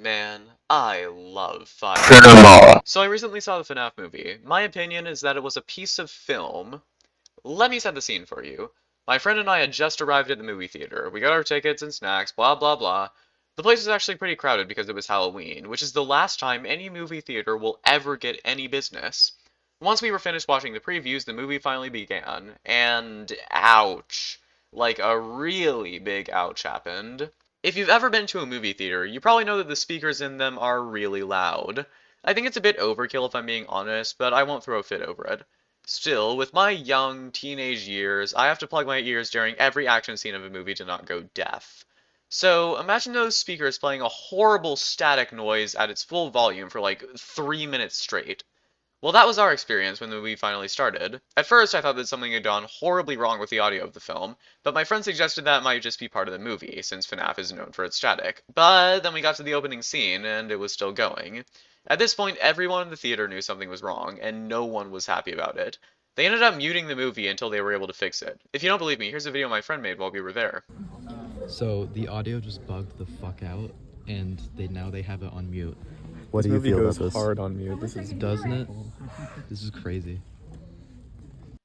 Man, I love fire. Cinema. So I recently saw the FNAF movie. My opinion is that it was a piece of film. Let me set the scene for you. My friend and I had just arrived at the movie theater. We got our tickets and snacks, blah blah blah. The place was actually pretty crowded because it was Halloween, which is the last time any movie theater will ever get any business. Once we were finished watching the previews, the movie finally began, and ouch. Like a really big ouch happened. If you've ever been to a movie theater, you probably know that the speakers in them are really loud. I think it's a bit overkill if I'm being honest, but I won't throw a fit over it. Still, with my young teenage years, I have to plug my ears during every action scene of a movie to not go deaf. So imagine those speakers playing a horrible static noise at its full volume for like 3 minutes straight. Well, that was our experience when the movie finally started. At first, I thought that something had gone horribly wrong with the audio of the film, but my friend suggested that might just be part of the movie, since FNAF is known for its static. But then we got to the opening scene, and it was still going. At this point, everyone in the theater knew something was wrong, and no one was happy about it. They ended up muting the movie until they were able to fix it. If you don't believe me, here's a video my friend made while we were there. So the audio just bugged the fuck out, and they have it on mute. What do you feel about this? Hard on mute. This is Doesn't it? This is crazy.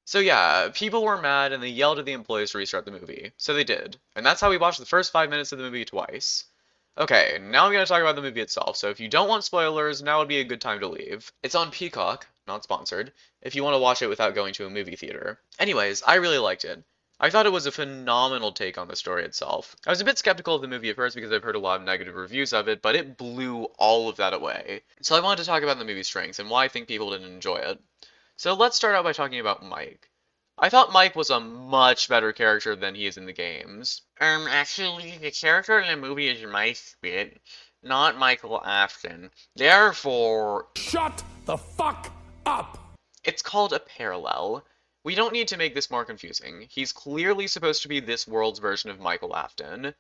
So yeah, people were mad and they yelled at the employees to restart the movie. So they did. And that's how we watched the first 5 minutes of the movie twice. Okay, now I'm going to talk about the movie itself, so if you don't want spoilers, now would be a good time to leave. It's on Peacock, not sponsored, if you want to watch it without going to a movie theater. Anyways, I really liked it. I thought it was a phenomenal take on the story itself. I was a bit skeptical of the movie at first because I've heard a lot of negative reviews of it, but it blew all of that away. So I wanted to talk about the movie's strengths and why I think people didn't enjoy it. So let's start out by talking about Mike. I thought Mike was a much better character than he is in the games. Actually, the character in the movie is Mike Spit, not Michael Afton. Therefore, shut the fuck up. it's called a parallel. We don't need to make this more confusing. He's clearly supposed to be this world's version of Michael Afton.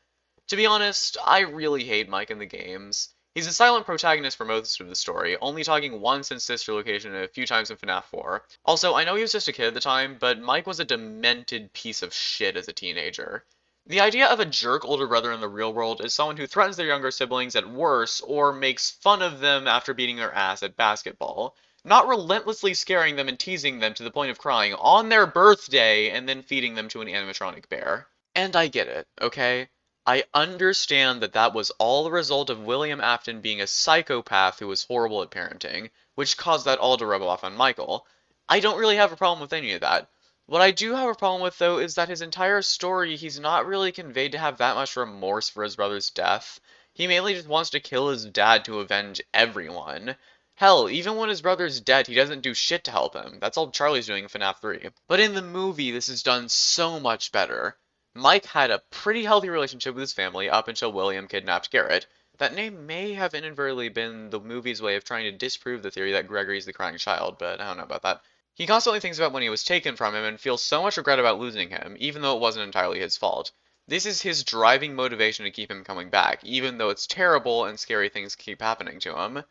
To be honest, I really hate Mike in the games. He's a silent protagonist for most of the story, only talking once in Sister Location and a few times in FNAF 4. Also, I know he was just a kid at the time, but Mike was a demented piece of shit as a teenager. The idea of a jerk older brother in the real world is someone who threatens their younger siblings at worst or makes fun of them after beating their ass at basketball, not relentlessly scaring them and teasing them to the point of crying on their birthday and then feeding them to an animatronic bear. And I get it, okay? I understand that that was all the result of William Afton being a psychopath who was horrible at parenting, which caused that all to rub off on Michael. I don't really have a problem with any of that. What I do have a problem with, though, is that his entire story, he's not really conveyed to have that much remorse for his brother's death. He mainly just wants to kill his dad to avenge everyone. Hell, even when his brother's dead, he doesn't do shit to help him. That's all Charlie's doing in FNAF 3. But in the movie, this is done so much better. Mike had a pretty healthy relationship with his family up until William kidnapped Garrett. That name may have inadvertently been the movie's way of trying to disprove the theory that Gregory's the crying child, but I don't know about that. He constantly thinks about when he was taken from him and feels so much regret about losing him, even though it wasn't entirely his fault. This is his driving motivation to keep him coming back, even though it's terrible and scary things keep happening to him.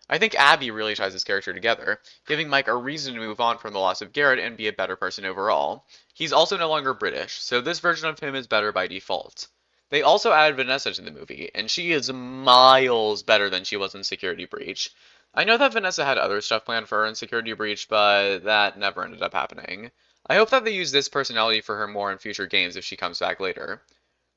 I think Abby really ties his character together, giving Mike a reason to move on from the loss of Garrett and be a better person overall. He's also no longer British, so this version of him is better by default. They also added Vanessa to the movie, and she is miles better than she was in Security Breach. I know that Vanessa had other stuff planned for her in Security Breach, but that never ended up happening. I hope that they use this personality for her more in future games if she comes back later.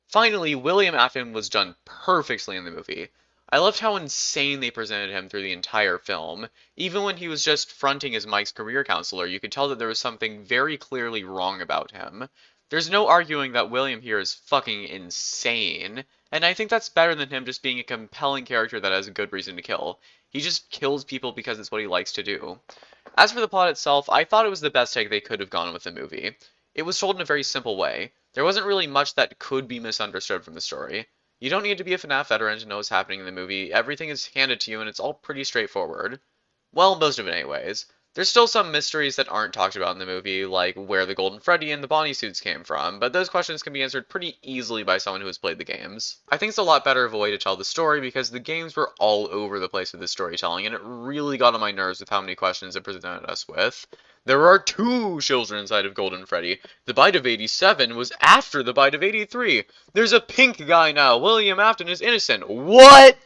Finally, William Afton was done perfectly in the movie. I loved how insane they presented him through the entire film. Even when he was just fronting as Mike's career counselor, you could tell that there was something very clearly wrong about him. There's no arguing that William here is fucking insane, and I think that's better than him just being a compelling character that has a good reason to kill. He just kills people because it's what he likes to do. As for the plot itself, I thought it was the best take they could have gone with the movie. It was told in a very simple way. There wasn't really much that could be misunderstood from the story. You don't need to be a FNAF veteran to know what's happening in the movie. Everything is handed to you and it's all pretty straightforward. Well, most of it anyways. There's still some mysteries that aren't talked about in the movie, like where the Golden Freddy and the Bonnie suits came from, but those questions can be answered pretty easily by someone who has played the games. I think it's a lot better of a way to tell the story because the games were all over the place with the storytelling, and it really got on my nerves with how many questions it presented us with. There are two children inside of Golden Freddy. The bite of 87 was after the bite of 83. There's a pink guy now. William Afton is innocent. What?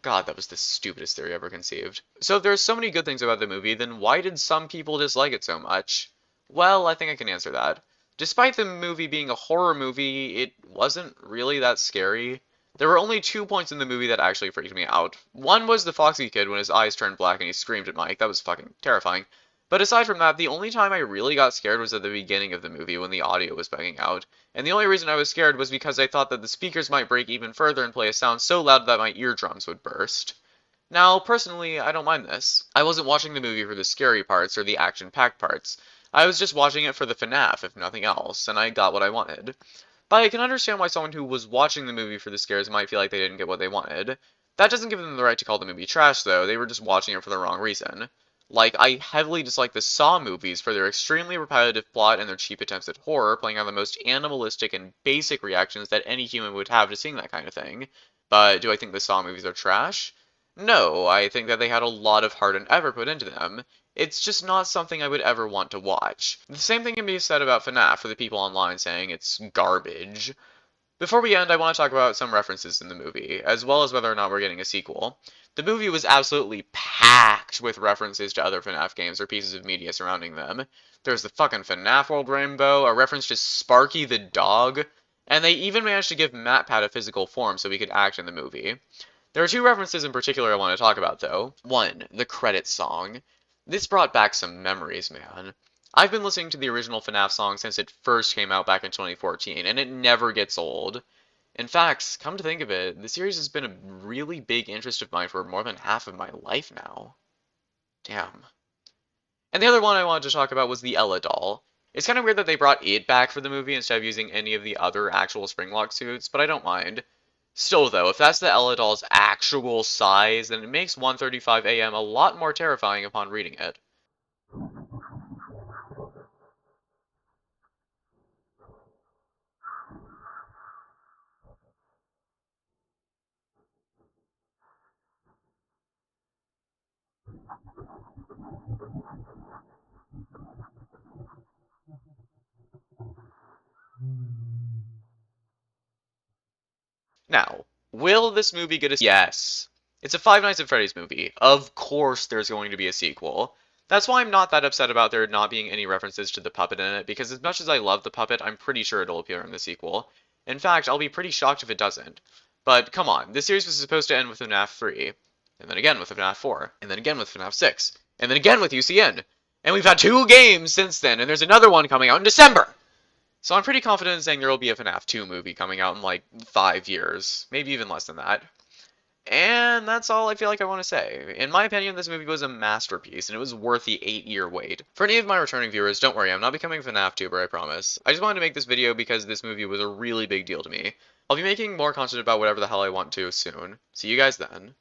God, that was the stupidest theory ever conceived. So if there's so many good things about the movie, then why did some people dislike it so much? Well, I think I can answer that. Despite the movie being a horror movie, it wasn't really that scary. There were only 2 points in the movie that actually freaked me out. One was the Foxy kid when his eyes turned black and he screamed at Mike. That was fucking terrifying. But aside from that, the only time I really got scared was at the beginning of the movie when the audio was bugging out. And the only reason I was scared was because I thought that the speakers might break even further and play a sound so loud that my eardrums would burst. Now, personally, I don't mind this. I wasn't watching the movie for the scary parts or the action-packed parts. I was just watching it for the FNAF, if nothing else, and I got what I wanted. But I can understand why someone who was watching the movie for the scares might feel like they didn't get what they wanted. That doesn't give them the right to call the movie trash, though. They were just watching it for the wrong reason. Like, I heavily dislike the Saw movies for their extremely repetitive plot and their cheap attempts at horror, playing on the most animalistic and basic reactions that any human would have to seeing that kind of thing. But do I think the Saw movies are trash? No, I think that they had a lot of heart and effort put into them. It's just not something I would ever want to watch. The same thing can be said about FNAF for the people online saying it's garbage. Before we end, I want to talk about some references in the movie, as well as whether or not we're getting a sequel. The movie was absolutely packed with references to other FNAF games or pieces of media surrounding them. There's the fucking FNAF World Rainbow, a reference to Sparky the dog, and they even managed to give MatPat a physical form so he could act in the movie. There are 2 references in particular I want to talk about, though. 1, the credits song. This brought back some memories, man. I've been listening to the original FNAF song since it first came out back in 2014, and it never gets old. In fact, come to think of it, the series has been a really big interest of mine for more than half of my life now. Damn. And the other one I wanted to talk about was the Ella doll. It's kind of weird that they brought it back for the movie instead of using any of the other actual Springlock suits, but I don't mind. Still though, if that's the Ella doll's actual size, then it makes 1:35 a.m. a lot more terrifying upon reading it. Now, will this movie get a Yes. It's a Five Nights at Freddy's movie. Of course there's going to be a sequel. That's why I'm not that upset about there not being any references to the puppet in it, because as much as I love the puppet, I'm pretty sure it'll appear in the sequel. In fact, I'll be pretty shocked if it doesn't. But come on, this series was supposed to end with FNAF 3, and then again with FNAF 4, and then again with FNAF 6, and then again with UCN. And we've had 2 games since then, and there's another one coming out in December! So I'm pretty confident in saying there will be a FNAF 2 movie coming out in like 5 years, maybe even less than that. And that's all I feel like I want to say. In my opinion, this movie was a masterpiece, and it was worth the 8-year wait. For any of my returning viewers, don't worry, I'm not becoming a FNAF tuber, I promise. I just wanted to make this video because this movie was a really big deal to me. I'll be making more content about whatever the hell I want to soon. See you guys then.